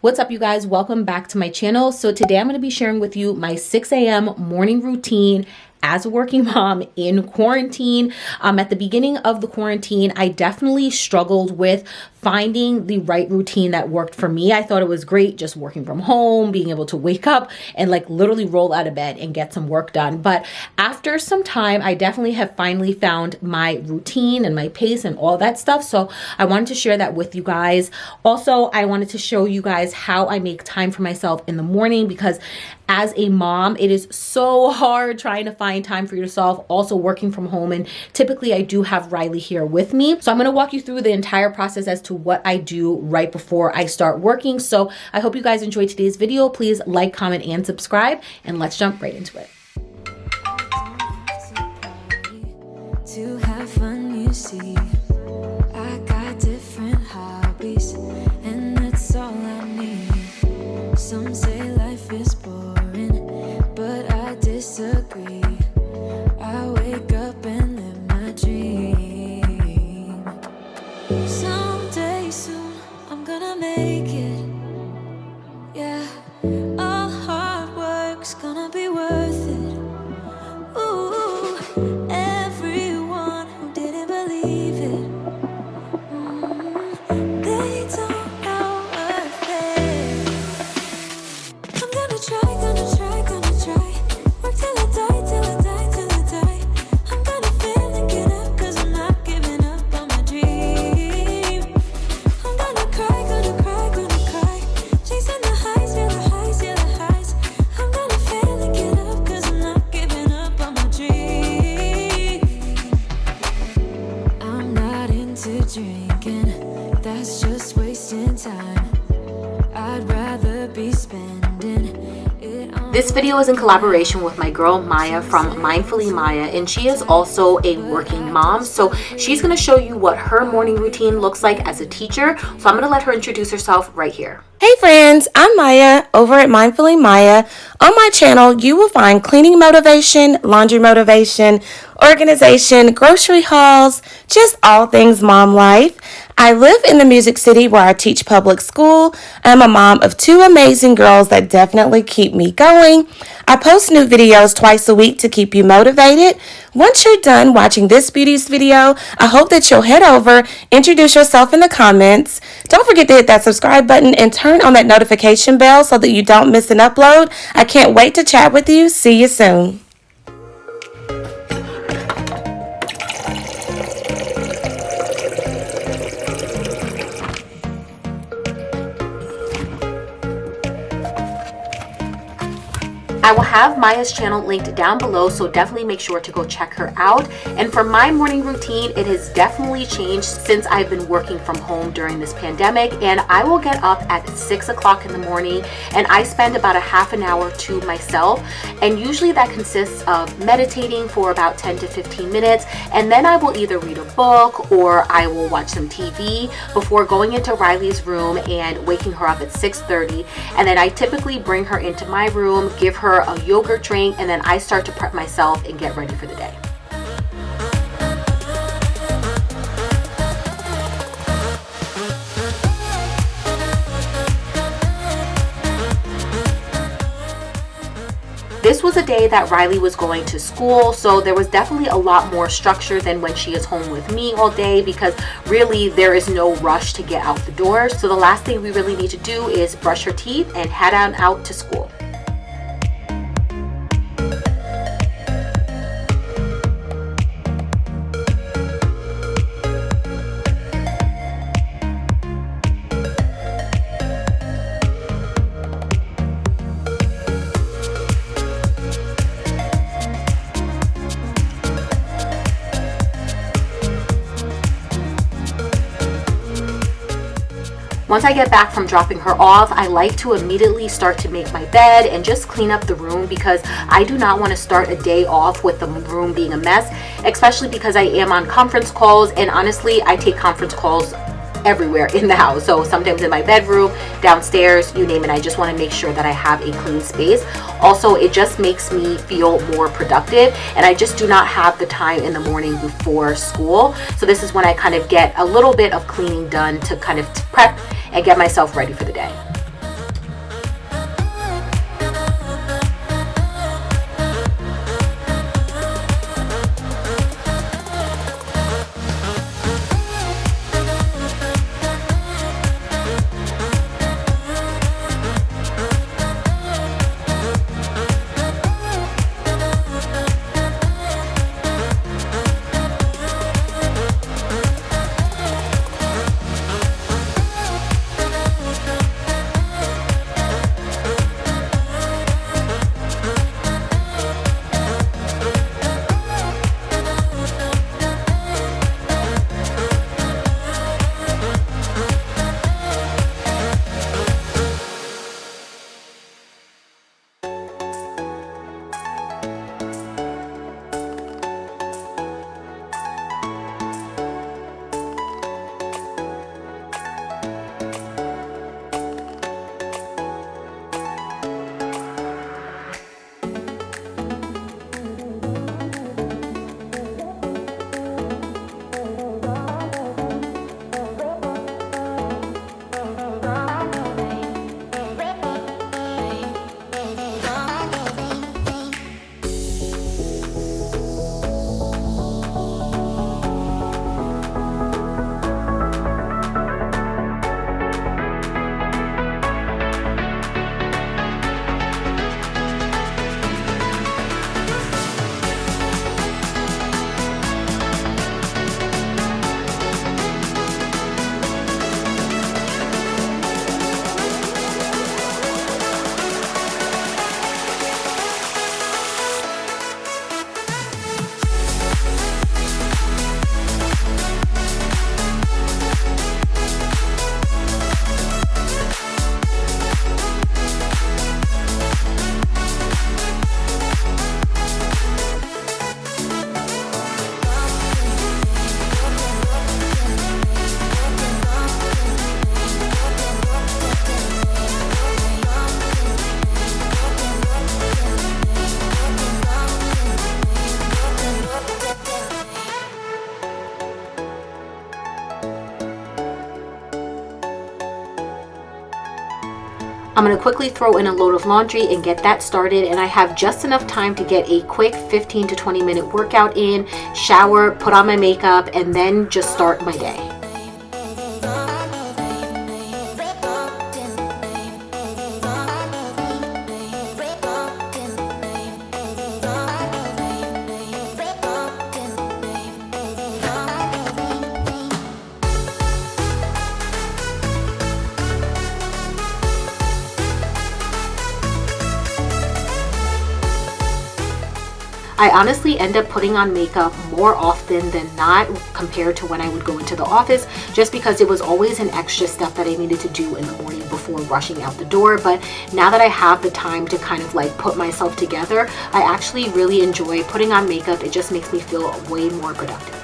What's up, you guys? Welcome back to my channel. So today I'm going to be sharing with you my 6 a.m. morning routine as a working mom in quarantine. At the beginning of the quarantine, I definitely struggled with finding the right routine that worked for me. I thought it was great just working from home, being able to wake up and like literally roll out of bed and get some work done. But after some time, I definitely have finally found my routine and my pace and all that stuff. So I wanted to share that with you guys. Also, I wanted to show you guys how I make time for myself in the morning, because as a mom, it is so hard trying to find time for yourself, also working from home. And typically I do have Riley here with me. So I'm going to walk you through the entire process as to what I do right before I start working. So I hope you guys enjoyed today's video. Please like, comment, and subscribe, and let's jump right into it. To have fun, you see, I got different hobbies, and that's all I need. Some say life is boring, but I disagree. I wake up and live my dream. Someday soon I'm gonna make it. Yeah, all hard work's gonna be worth it. Ooh, everyone who didn't believe it, they don't know worth it. I'm gonna try, gonna try, gonna try. Work till I die, till I die, till I die. I'm gonna fail and get up, 'cause I'm not giving up on my dream. I'm gonna cry, gonna cry. Chasing the highs, yeah, the highs, yeah, the highs. I'm gonna fail and get up, 'cause I'm not giving up on my dream. I'm not into drinking, that's just wasting time. I'd rather be spending it on. This video is in collaboration with my girl Maya from Mindfully Maya, and she is also a working mom. So she's going to show you what her morning routine looks like as a teacher. So I'm going to let her introduce herself right here. Hey friends, I'm Maya over at Mindfully Maya. On my channel, you will find cleaning motivation, laundry motivation, organization, grocery hauls, just all things mom life. I live in the Music City where I teach public school. I'm a mom of 2 amazing girls that definitely keep me going. I post new videos twice a week to keep you motivated. Once you're done watching this beauty's video, I hope that you'll head over, introduce yourself in the comments. Don't forget to hit that subscribe button and turn on that notification bell so that you don't miss an upload. I can't wait to chat with you. See you soon. I will have Maya's channel linked down below, so definitely make sure to go check her out. And for my morning routine, it has definitely changed since I've been working from home during this pandemic. And I will get up at 6 o'clock in the morning, and I spend about a half an hour to myself. And usually that consists of meditating for about 10 to 15 minutes. And then I will either read a book or I will watch some TV before going into Riley's room and waking her up at 6:30. And then I typically bring her into my room, give her a yogurt drink, and then I start to prep myself and get ready for the day. This was a day that Riley was going to school, so there was definitely a lot more structure than when she is home with me all day, because really there is no rush to get out the door. So the last thing we really need to do is brush her teeth and head on out to school. Once I get back from dropping her off, I like to immediately start to make my bed and just clean up the room, because I do not want to start a day off with the room being a mess, especially because I am on conference calls, and honestly, I take conference calls everywhere in the house. So sometimes in my bedroom, downstairs, you name it. I just want to make sure that I have a clean space. Also, it just makes me feel more productive, and I just do not have the time in the morning before school. So this is when I kind of get a little bit of cleaning done to kind of prep and get myself ready for the day. I'm going to quickly throw in a load of laundry and get that started, and I have just enough time to get a quick 15 to 20 minute workout in, shower, put on my makeup, and then just start my day. I honestly end up putting on makeup more often than not compared to when I would go into the office, just because it was always an extra step that I needed to do in the morning before rushing out the door. But now that I have the time to kind of like put myself together, I actually really enjoy putting on makeup. It just makes me feel way more productive.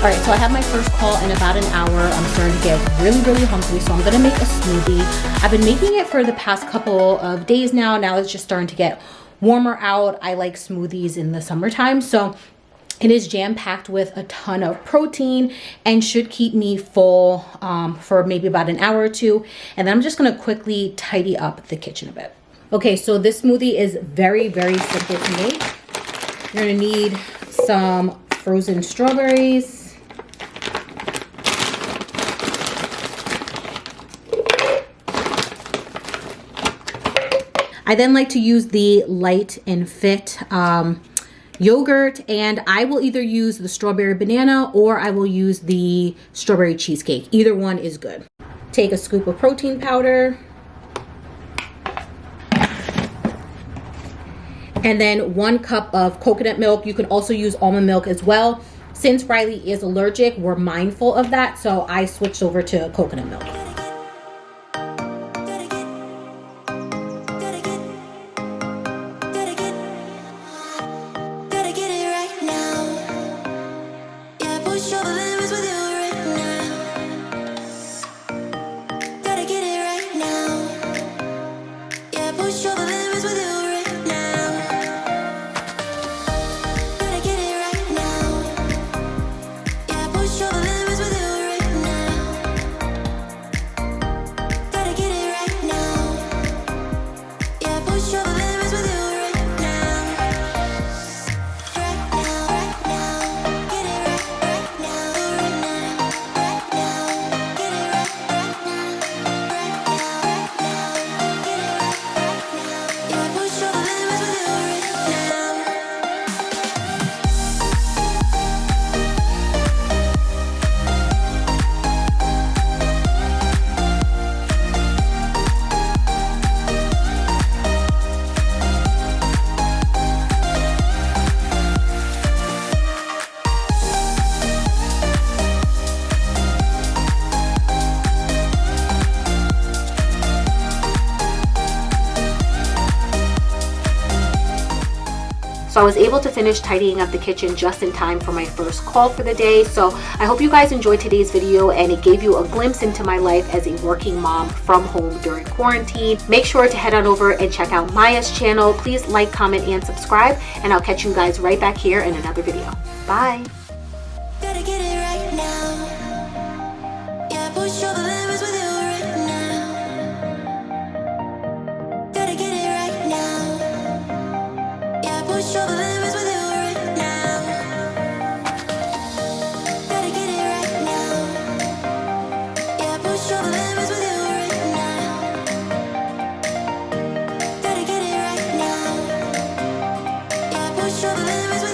All right, so I have my first call in about an hour. I'm starting to get really hungry, so I'm gonna make a smoothie. I've been making it for the past couple of days now. Now it's just starting to get warmer out. I like smoothies in the summertime, so it is jam-packed with a ton of protein and should keep me full for maybe about an hour or two. And then I'm just gonna quickly tidy up the kitchen a bit. Okay, so this smoothie is very simple to make. You're gonna need some frozen strawberries, I then like to use the Light and Fit yogurt, and I will either use the strawberry banana or I will use the strawberry cheesecake. Either one is good. Take a scoop of protein powder, and then 1 cup of coconut milk. You can also use almond milk as well. Since Riley is allergic, we're mindful of that, so I switched over to coconut milk. So I was able to finish tidying up the kitchen just in time for my first call for the day. So I hope you guys enjoyed today's video and it gave you a glimpse into my life as a working mom from home during quarantine. Make sure to head on over and check out Maya's channel. Please like, comment, and subscribe, and I'll catch you guys right back here in another video. Bye. Gotta get it right now. Yeah, push all the limits with you right now. Gotta get it right now. Yeah, push all the limits with you right now. Gotta get it right now. Yeah, push all the limits with you right now. Gotta get it right now. Yeah, push all the limits with you.